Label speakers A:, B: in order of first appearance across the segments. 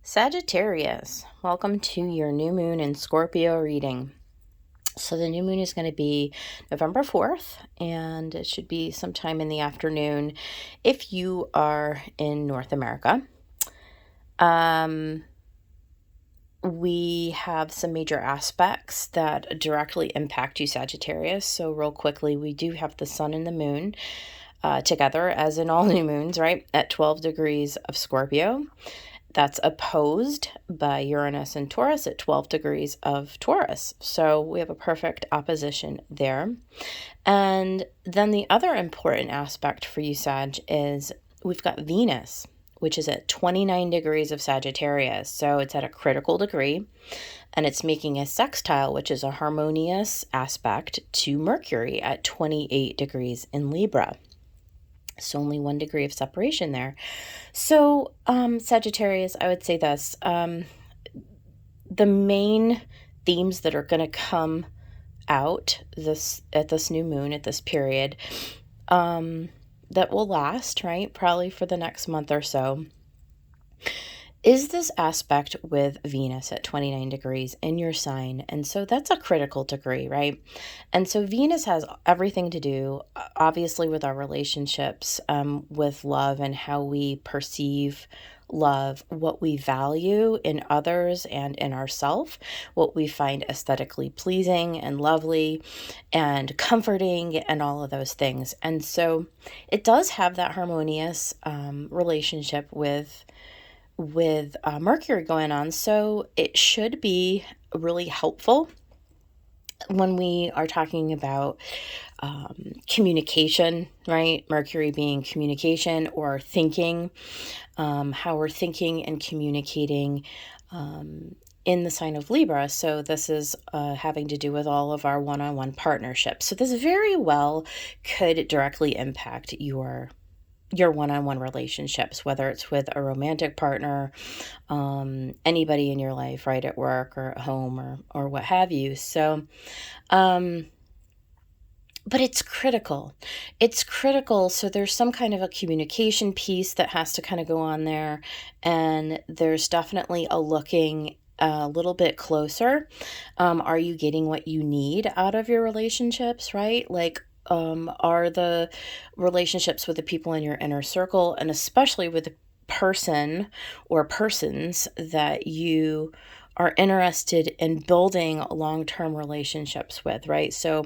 A: Sagittarius, welcome to your new moon in Scorpio reading. So the new moon is going to be November 4th, and it should be sometime in the afternoon if you are in North America. We have some major aspects that directly impact you, Sagittarius. So real quickly, we do have the sun and the moon together, as in all new moons, right? At 12 degrees of Scorpio. That's opposed by Uranus and Taurus at 12 degrees of Taurus. So we have a perfect opposition there. And then the other important aspect for you, Sag, is we've got Venus, which is at 29 degrees of Sagittarius. So it's at a critical degree, and it's making a sextile, which is a harmonious aspect, to Mercury at 28 degrees in Libra. So only 1 degree of separation there. So, Sagittarius, I would say this. The main themes that are going to come out at this new moon, at this period, that will last, right? Probably for the next month or so, is this aspect with Venus at 29 degrees in your sign. And so that's a critical degree, right? And so Venus has everything to do, obviously, with our relationships, with love and how we perceive love, what we value in others and in ourselves, what we find aesthetically pleasing and lovely and comforting and all of those things. And so it does have that harmonious relationship with Mercury going on. So it should be really helpful when we are talking about communication, right? Mercury being communication or thinking, how we're thinking and communicating in the sign of Libra. So this is having to do with all of our one-on-one partnerships. So this very well could directly impact your one-on-one relationships, whether it's with a romantic partner, anybody in your life, right, at work or at home or what have you. So, but it's critical. It's critical. So there's some kind of a communication piece that has to kind of go on there. And there's definitely a looking a little bit closer. Are you getting what you need out of your relationships, right? Like, are the relationships with the people in your inner circle, and especially with the person or persons that you are interested in building long-term relationships with, right? So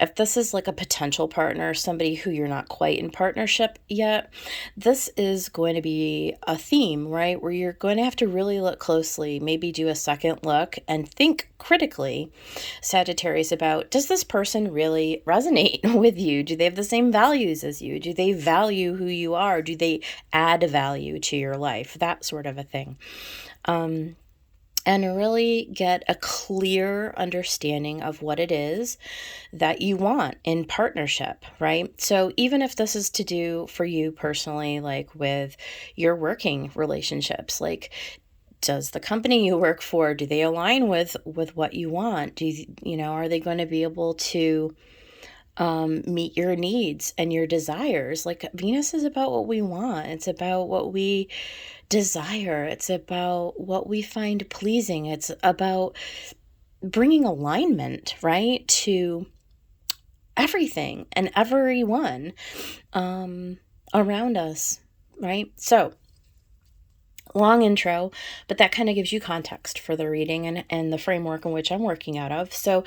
A: if this is like a potential partner, somebody who you're not quite in partnership yet, this is going to be a theme, right? Where you're going to have to really look closely, maybe do a second look and think critically, Sagittarius, about, does this person really resonate with you? Do they have the same values as you? Do they value who you are? Do they add value to your life? That sort of a thing. And really get a clear understanding of what it is that you want in partnership, right? So even if this is to do for you personally, like with your working relationships, like, does the company you work for, do they align with what you want? Are they going to be able to meet your needs and your desires? Like, Venus is about what we want. It's about what we desire. It's about what we find pleasing. It's about bringing alignment, right, to everything and everyone around us, right? So, long intro, but that kind of gives you context for the reading and the framework in which I'm working out of. So,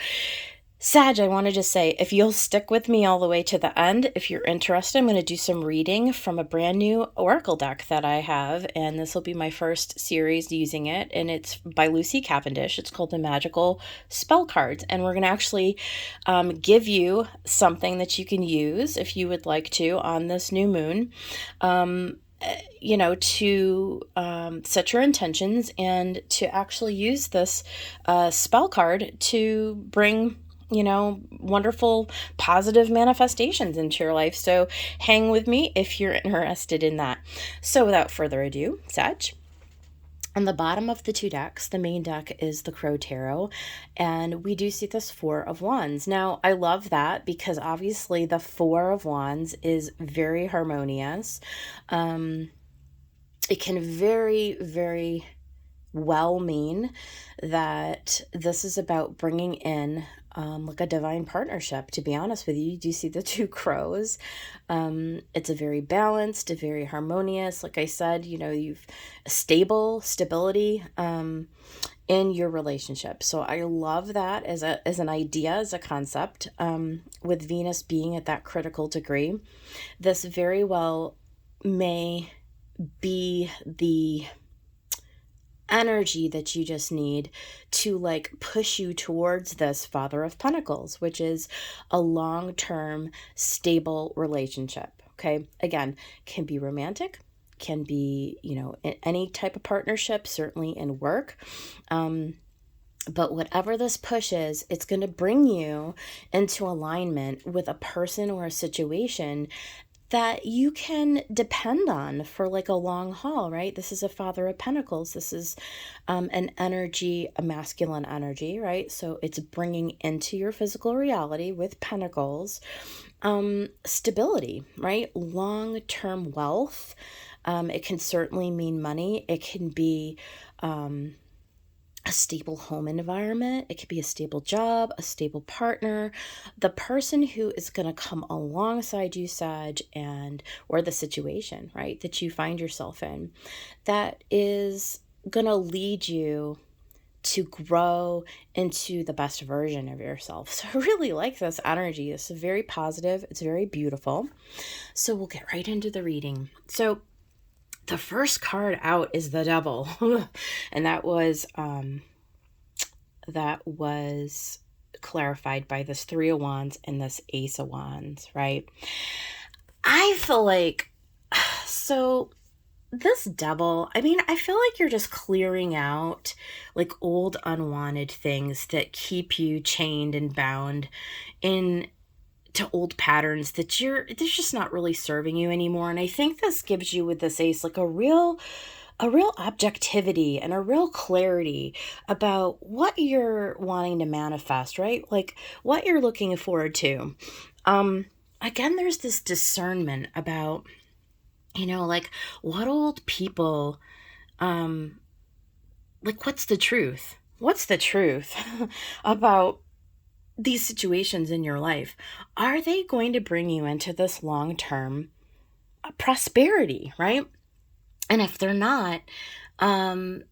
A: Sag, I want to just say, if you'll stick with me all the way to the end, if you're interested, I'm going to do some reading from a brand new oracle deck that I have, and this will be my first series using it, and it's by Lucy Cavendish. It's called The Magical Spell Cards, and we're going to actually give you something that you can use if you would like to on this new moon, to set your intentions and to actually use this spell card to bring wonderful positive manifestations into your life. So hang with me if you're interested in that. So without further ado, Sag, on the bottom of the two decks, the main deck is the Crow Tarot, and we do see this Four of Wands. Now, I love that because obviously the Four of Wands is very harmonious. It can very, very well mean that this is about bringing in like a divine partnership. To be honest with you do see the two crows. It's a very balanced, a very harmonious, like I said, you've stability in your relationship. So I love that as an idea, as a concept. With Venus being at that critical degree, this very well may be the energy that you just need to like push you towards this Father of Pentacles, which is a long-term stable relationship. Okay, again, can be romantic, can be any type of partnership, certainly in work. But whatever this push is, it's going to bring you into alignment with a person or a situation that you can depend on for like a long haul, right? This is a Father of Pentacles. This is an energy, a masculine energy, right? So it's bringing into your physical reality with Pentacles stability, right? Long-term wealth. It can certainly mean money. It can be a stable home environment. It could be a stable job, a stable partner, the person who is going to come alongside you, Sag, or the situation, right, that you find yourself in, that is going to lead you to grow into the best version of yourself. So I really like this energy. It's very positive. It's very beautiful. So we'll get right into the reading. So the first card out is the Devil, and that was clarified by this Three of Wands and this Ace of Wands, right? I feel like, so this Devil, I feel like you're just clearing out like old unwanted things that keep you chained and bound in to old patterns that they're just not really serving you anymore. And I think this gives you, with this Ace, like a real objectivity and a real clarity about what you're wanting to manifest, right? Like what you're looking forward to. Again, there's this discernment about, like what old people, like what's the truth? What's the truth about these situations in your life? Are they going to bring you into this long-term prosperity, right? And if they're not, I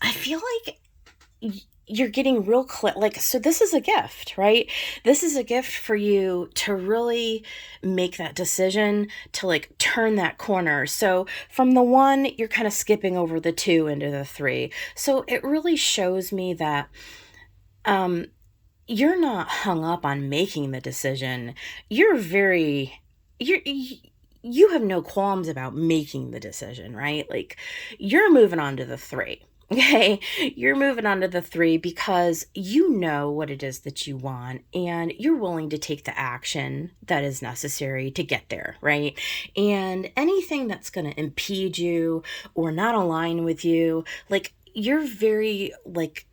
A: feel like you're getting real clear. Like, so this is a gift, right? This is a gift for you to really make that decision, to like turn that corner. So from the one, you're kind of skipping over the two into the three. So it really shows me that, you're not hung up on making the decision. You have no qualms about making the decision, right? Like you're moving on to the three. Okay. You're moving on to the three because you know what it is that you want and you're willing to take the action that is necessary to get there. Right. And anything that's going to impede you or not align with you, like you're very like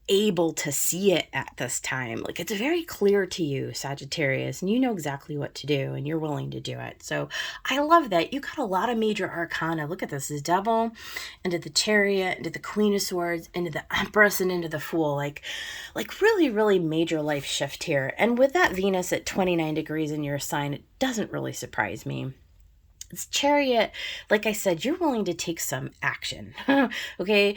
A: able to see it at this time. Like it's very clear to you, Sagittarius, and you know exactly what to do and you're willing to do it. So I love that. You got a lot of major arcana. Look at this, the Devil, into the Chariot, into the Queen of Swords, into the Empress, and into the Fool. Like really, really major life shift here. And with that Venus at 29 degrees in your sign, it doesn't really surprise me. This Chariot, like I said, you're willing to take some action. Okay.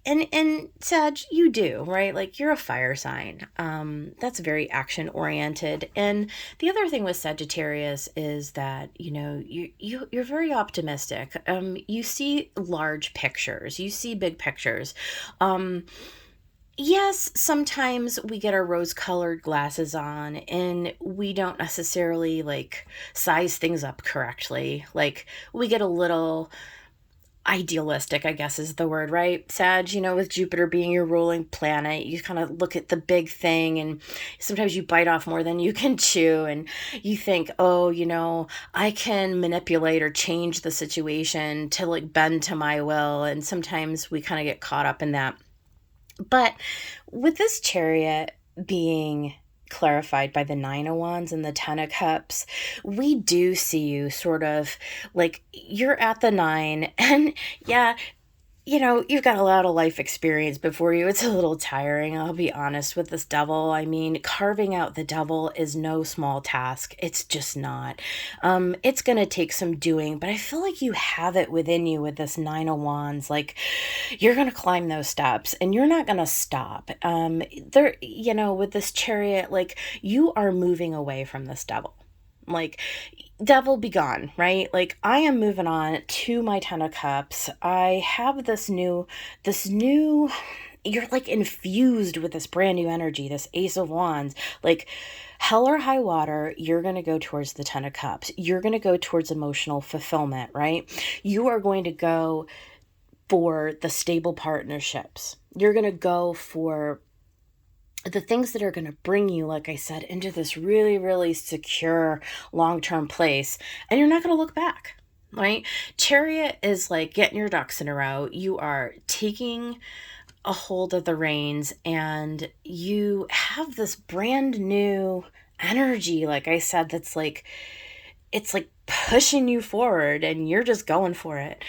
A: And Sag, you do, right? Like you're a fire sign. That's very action oriented. And the other thing with Sagittarius is that, you're very optimistic. You see large pictures, you see big pictures. Yes, sometimes we get our rose-colored glasses on and we don't necessarily like size things up correctly. Like we get a little idealistic, I guess is the word, right? Sag, with Jupiter being your ruling planet, you kind of look at the big thing and sometimes you bite off more than you can chew and you think, oh, I can manipulate or change the situation to like bend to my will. And sometimes we kind of get caught up in that. But with this Chariot being clarified by the Nine of Wands and the Ten of Cups, we do see you sort of like you're at the nine, and yeah, you've got a lot of life experience before you. It's a little tiring, I'll be honest, with this devil. I mean, carving out the devil is no small task. It's just not. It's going to take some doing, but I feel like you have it within you with this Nine of Wands. Like, you're going to climb those steps and you're not going to stop. With this Chariot, like, you are moving away from this devil. Like, devil be gone, right? Like, I am moving on to my Ten of Cups. I have this new, you're like infused with this brand new energy, this Ace of Wands. Like, hell or high water, you're going to go towards the Ten of Cups. You're going to go towards emotional fulfillment, right? You are going to go for the stable partnerships. You're going to go for the things that are going to bring you, like I said, into this really, really secure long-term place. And you're not going to look back, right? Chariot is like getting your ducks in a row. You are taking a hold of the reins and you have this brand new energy, like I said, that's like, it's like pushing you forward and you're just going for it.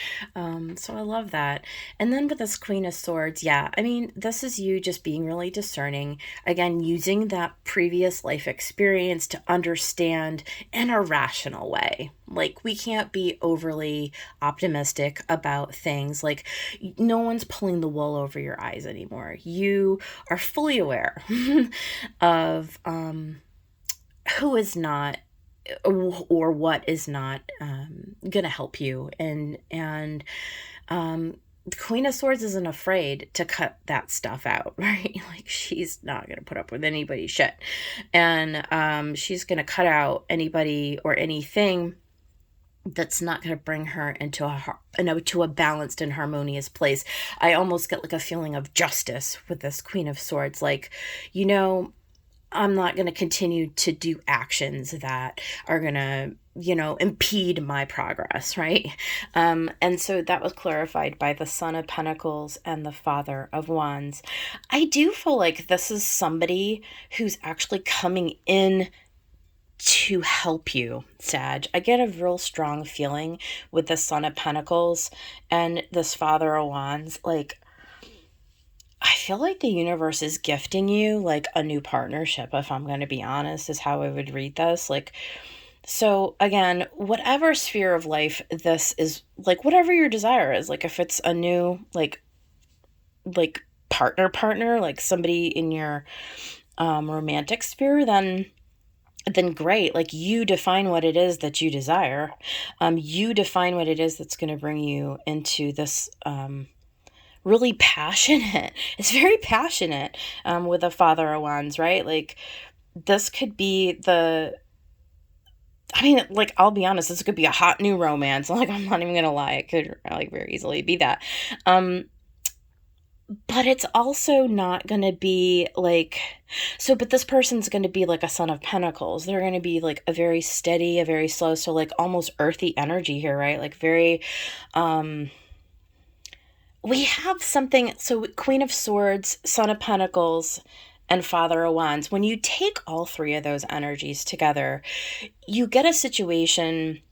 A: So I love that. And then with this Queen of Swords, yeah, I mean, this is you just being really discerning. Again, using that previous life experience to understand in a rational way. Like, we can't be overly optimistic about things. Like, no one's pulling the wool over your eyes anymore. You are fully aware of who is not or what is not going to help you. And the Queen of Swords isn't afraid to cut that stuff out, right? Like, she's not going to put up with anybody's shit. And she's going to cut out anybody or anything that's not going to bring her into a balanced and harmonious place. I almost get like a feeling of justice with this Queen of Swords. Like, I'm not going to continue to do actions that are going to, impede my progress, right? And so that was clarified by the Son of Pentacles and the Father of Wands. I do feel like this is somebody who's actually coming in to help you, Sag. I get a real strong feeling with the Son of Pentacles and this Father of Wands. Like, I feel like the universe is gifting you like a new partnership, if I'm going to be honest, is how I would read this. Like, so again, whatever sphere of life this is, like, whatever your desire is, like if it's a new, like partner, like somebody in your romantic sphere, then great. Like, you define what it is that you desire. You define what it is that's going to bring you into this, really passionate. It's very passionate with the Father of Wands, right? Like, this could be like, I'll be honest, this could be a hot new romance. Like, I'm not even gonna lie, it could like very easily be that. But it's also not gonna be like, but this person's gonna be like a Son of Pentacles. They're gonna be like a very steady, a very slow, so like almost earthy energy here, right? Like, very we have something, so Queen of Swords, Son of Pentacles, and Father of Wands. When you take all three of those energies together, you get a situation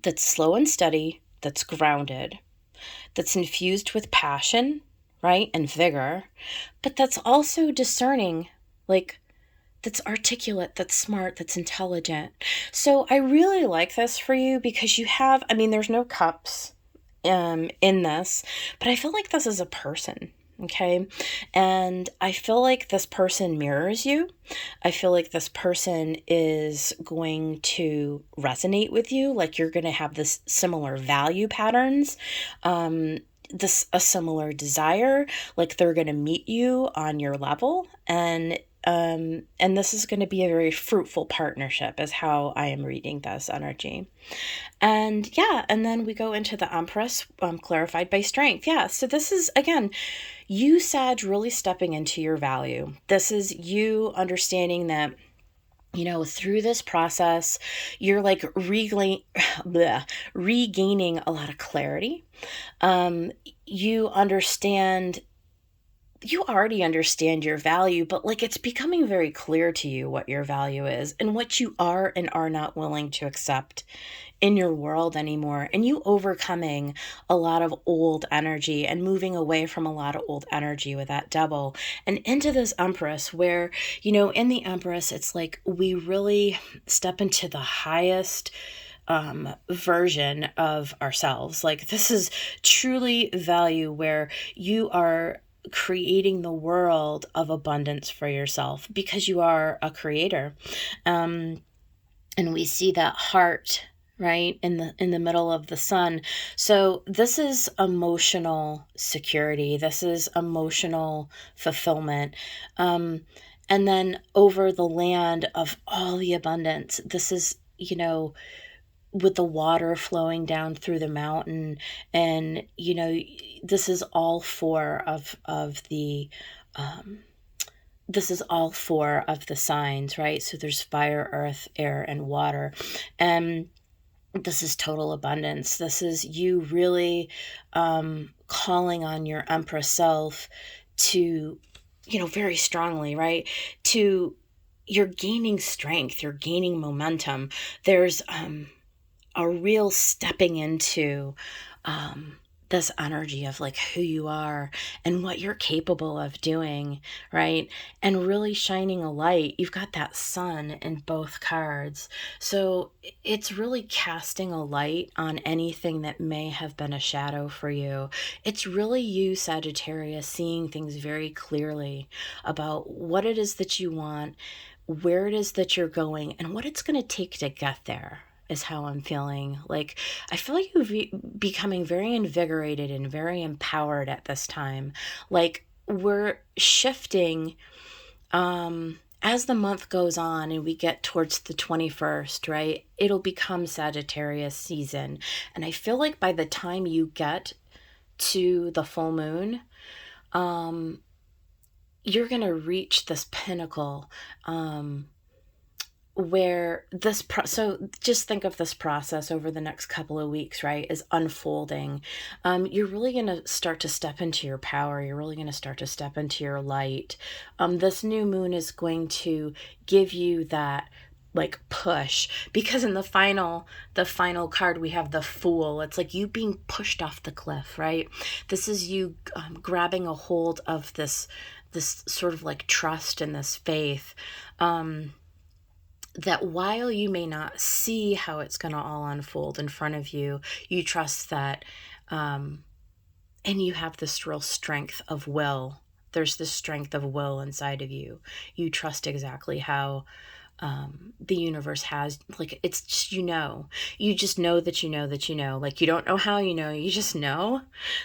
A: that's slow and steady, that's grounded, that's infused with passion, right, and vigor, but that's also discerning, like, that's articulate, that's smart, that's intelligent. So I really like this for you because you have, there's no cups in this, but I feel like this is a person, okay? And I feel like this person mirrors you. I feel like this person is going to resonate with you, like you're going to have this similar value patterns, a similar desire, like they're going to meet you on your level, and this is going to be a very fruitful partnership is how I am reading this energy. And yeah, and then we go into the Empress, clarified by Strength. Yeah, so this is, again, you, Sag, really stepping into your value. This is you understanding that, through this process, you're like regaining a lot of clarity. You already understand your value, but like, it's becoming very clear to you what your value is and what you are and are not willing to accept in your world anymore, and you overcoming a lot of old energy and moving away from a lot of old energy with that Devil and into this Empress, where, in the Empress, it's like we really step into the highest version of ourselves. Like, this is truly value where you are creating the world of abundance for yourself because you are a creator. And we see that heart, right, in the middle of the sun. So this is emotional security. This is emotional fulfillment. And then over the land of all the abundance, this is, with the water flowing down through the mountain, and this is all four of the this is all four of the signs, right? So there's fire, earth, air, and water. And this is total abundance. This is you really calling on your Empress self to, very strongly, right? You're gaining strength, you're gaining momentum. There's a real stepping into this energy of like who you are and what you're capable of doing, right? And really shining a light. You've got that sun in both cards. So it's really casting a light on anything that may have been a shadow for you. It's really you, Sagittarius, seeing things very clearly about what it is that you want, where it is that you're going, and what it's going to take to get there. Is how I'm feeling. Like, I feel like you're becoming very invigorated and very empowered at this time. Like, we're shifting as the month goes on and we get towards the 21st, right? It'll become Sagittarius season. And I feel like by the time you get to the full moon, you're going to reach this pinnacle where so just think of this process over the next couple of weeks, right, is unfolding. You're really going to start to step into your power. You're really going to start to step into your light. This new moon is going to give you that like push, because in the final card we have the Fool. It's like you being pushed off the cliff, right? This is you grabbing a hold of this sort of like trust and this faith, that while you may not see how it's going to all unfold in front of you, you trust that, and you have this real strength of will. There's this strength of will inside of you. You trust exactly how the universe has, like, it's just, you just know that you know that you know, like, you don't know how you just know,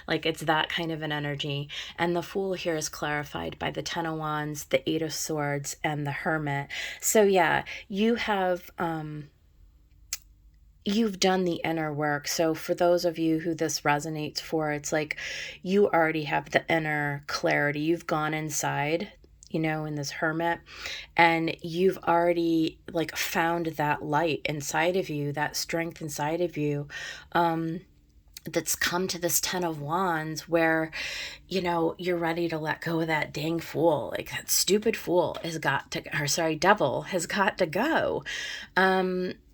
A: like, it's that kind of an energy. And the Fool here is clarified by the 10 of Wands, the 8 of Swords, and the Hermit. So yeah, you have you've done the inner work. So for those of you who this resonates for, it's like you already have the inner clarity. You've gone inside, in this Hermit, and you've already like found that light inside of you, that strength inside of you, that's come to this 10 of Wands where, you're ready to let go of that dang Fool. Like, that stupid Fool Devil has got to go.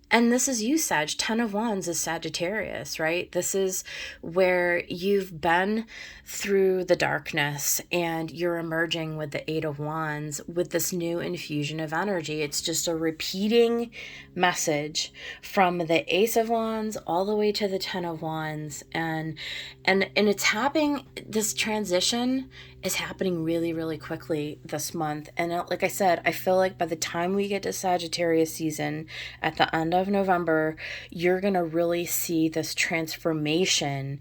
A: And this is you, Sag. 10 of Wands is Sagittarius, right? This is where you've been through the darkness and you're emerging with the 8 of Wands with this new infusion of energy. It's just a repeating message from the Ace of Wands all the way to the 10 of Wands. And it's happening, this transition is happening really, really quickly this month. And like I said, I feel like by the time we get to Sagittarius season at the end of November, you're going to really see this transformation.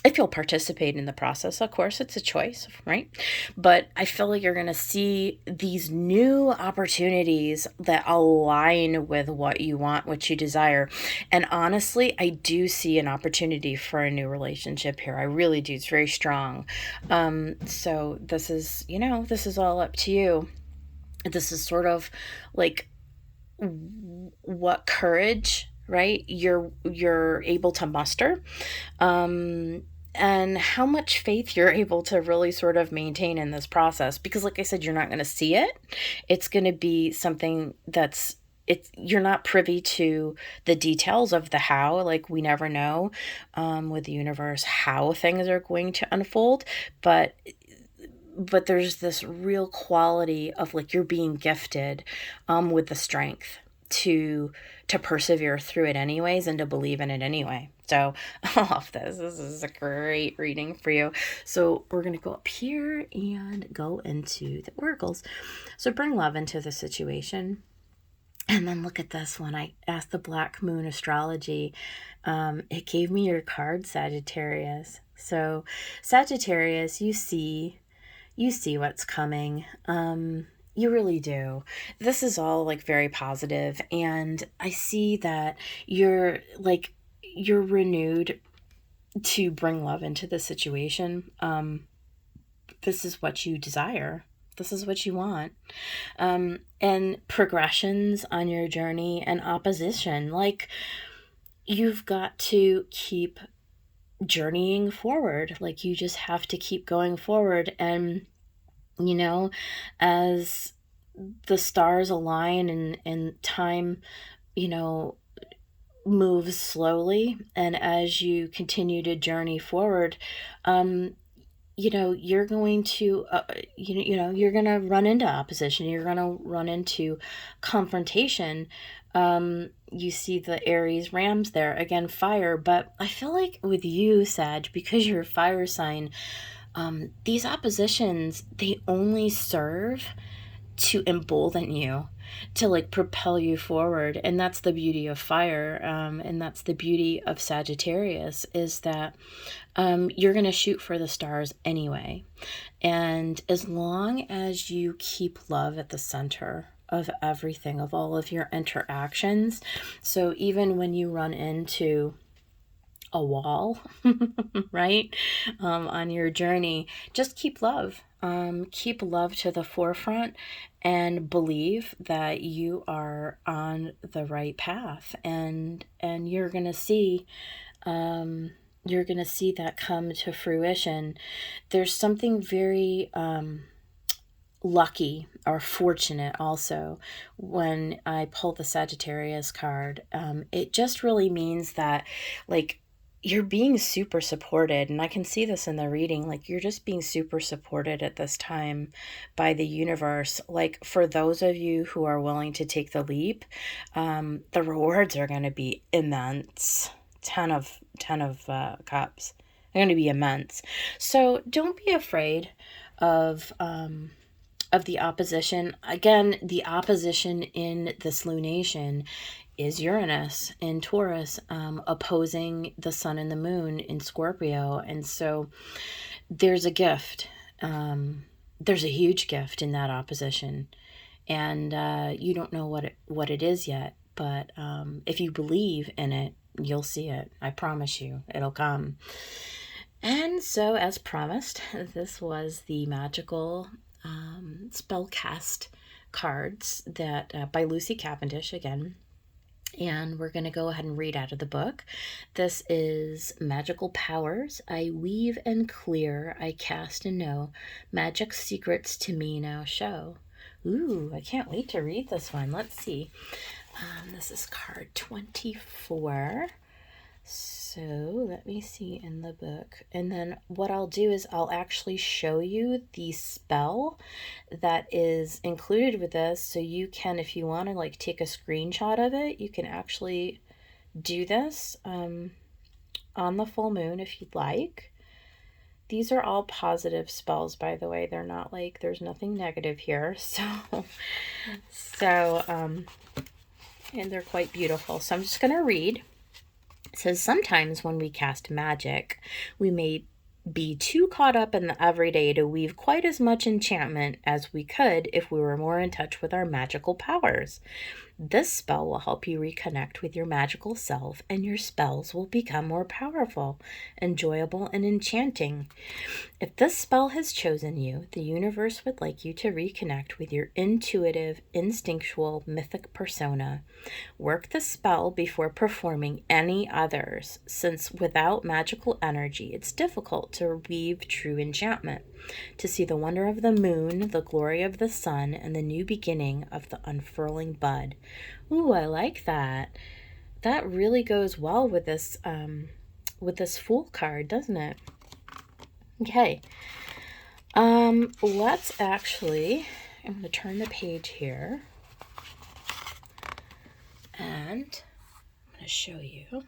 A: If you'll participate in the process, of course, it's a choice, right? But I feel like you're going to see these new opportunities that align with what you want, what you desire. And honestly, I do see an opportunity for a new relationship here. I really do. It's very strong. So this is, this is all up to you. This is sort of like what courage, right, you're able to muster, and how much faith you're able to really sort of maintain in this process. Because like I said, you're not going to see it. It's going to be something that's you're not privy to the details of the how. Like, we never know with the universe how things are going to unfold, but there's this real quality of like you're being gifted with the strength to persevere through it anyways, and to believe in it anyway. So I love this. This is a great reading for you. So we're going to go up here and go into the oracles. So bring love into the situation. And then look at this one. I asked the Black Moon Astrology. It gave me your card, Sagittarius. So Sagittarius, you see what's coming. You really do. This is all like very positive, and I see that you're renewed to bring love into the situation. This is what you desire. This is what you want. And progressions on your journey and opposition. Like, you've got to keep journeying forward. Like, you just have to keep going forward. And, you know, as the stars align and time, you know, moves slowly, and as you continue to journey forward, you know, you're going to, you're going to run into opposition. You're going to run into confrontation. You see the Aries Rams there, again, fire. But I feel like with you, Sag, because you're a fire sign, these oppositions, they only serve to embolden you, to like propel you forward. And that's the beauty of fire. And that's the beauty of Sagittarius, is that you're going to shoot for the stars anyway. And as long as you keep love at the center of everything, of all of your interactions, so even when you run into a wall, right, on your journey, just keep love. Keep love to the forefront, and believe that you are on the right path, and you're gonna see that come to fruition. There's something very lucky or fortunate also when I pull the Sagittarius card. It just really means that, like, you're being super supported, and I can see this in the reading. Like, you're just being super supported at this time by the universe. Like, for those of you who are willing to take the leap, the rewards are going to be immense. 10 of cups. They're going to be immense. So don't be afraid of the opposition. Again, the opposition in this lunation is Uranus in Taurus, opposing the sun and the moon in Scorpio. And so there's a gift. There's a huge gift in that opposition. And you don't know what it is yet. But if you believe in it, you'll see it. I promise you, it'll come. And so, as promised, this was the magical spellcast cards that by Lucy Cavendish again. And we're going to go ahead and read out of the book. This is Magical Powers. I weave and clear, I cast and know, magic secrets to me now show. Ooh, I can't wait to read this one. Let's see. This is card 24. So let me see in the book. And then what I'll do is I'll actually show you the spell that is included with this. So you can, if you want to like take a screenshot of it, you can actually do this on the full moon if you'd like. These are all positive spells, by the way. They're not like, there's nothing negative here. And they're quite beautiful. So I'm just going to read. It says, sometimes when we cast magic, we may be too caught up in the everyday to weave quite as much enchantment as we could if we were more in touch with our magical powers. This spell will help you reconnect with your magical self, and your spells will become more powerful, enjoyable, and enchanting. If this spell has chosen you, the universe would like you to reconnect with your intuitive, instinctual, mythic persona. Work the spell before performing any others, since without magical energy, it's difficult to weave true enchantment, to see the wonder of the moon, the glory of the sun, and the new beginning of the unfurling bud. Ooh, I like that. That really goes well with this Fool card, doesn't it? Okay. Let's actually, I'm going to turn the page here, and I'm going to show you.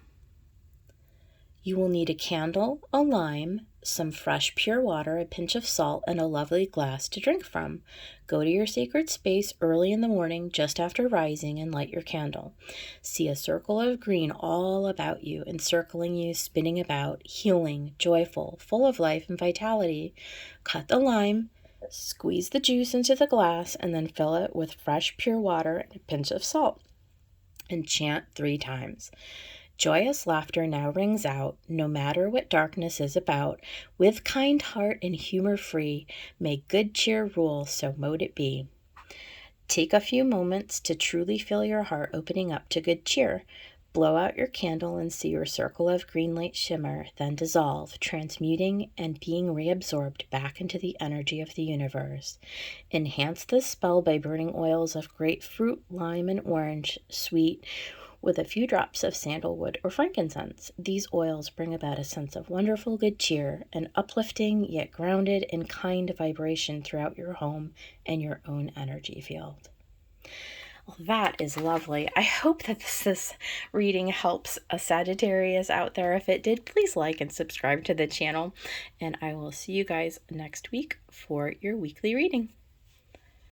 A: You will need a candle, a lime, some fresh pure water, a pinch of salt, and a lovely glass to drink from. Go to your sacred space early in the morning, just after rising, and light your candle. See a circle of green all about you, encircling you, spinning about, healing, joyful, full of life and vitality. Cut the lime, squeeze the juice into the glass, and then fill it with fresh pure water and a pinch of salt. And chant 3 times. Joyous laughter now rings out, no matter what darkness is about. With kind heart and humor free, may good cheer rule, so mote it be. Take a few moments to truly feel your heart opening up to good cheer. Blow out your candle and see your circle of green light shimmer, then dissolve, transmuting and being reabsorbed back into the energy of the universe. Enhance this spell by burning oils of grapefruit, lime, and orange, sweet, with a few drops of sandalwood or frankincense. These oils bring about a sense of wonderful good cheer, an uplifting yet grounded and kind vibration throughout your home and your own energy field. Well, that is lovely. I hope that this reading helps a Sagittarius out there. If it did, please like and subscribe to the channel, and I will see you guys next week for your weekly reading.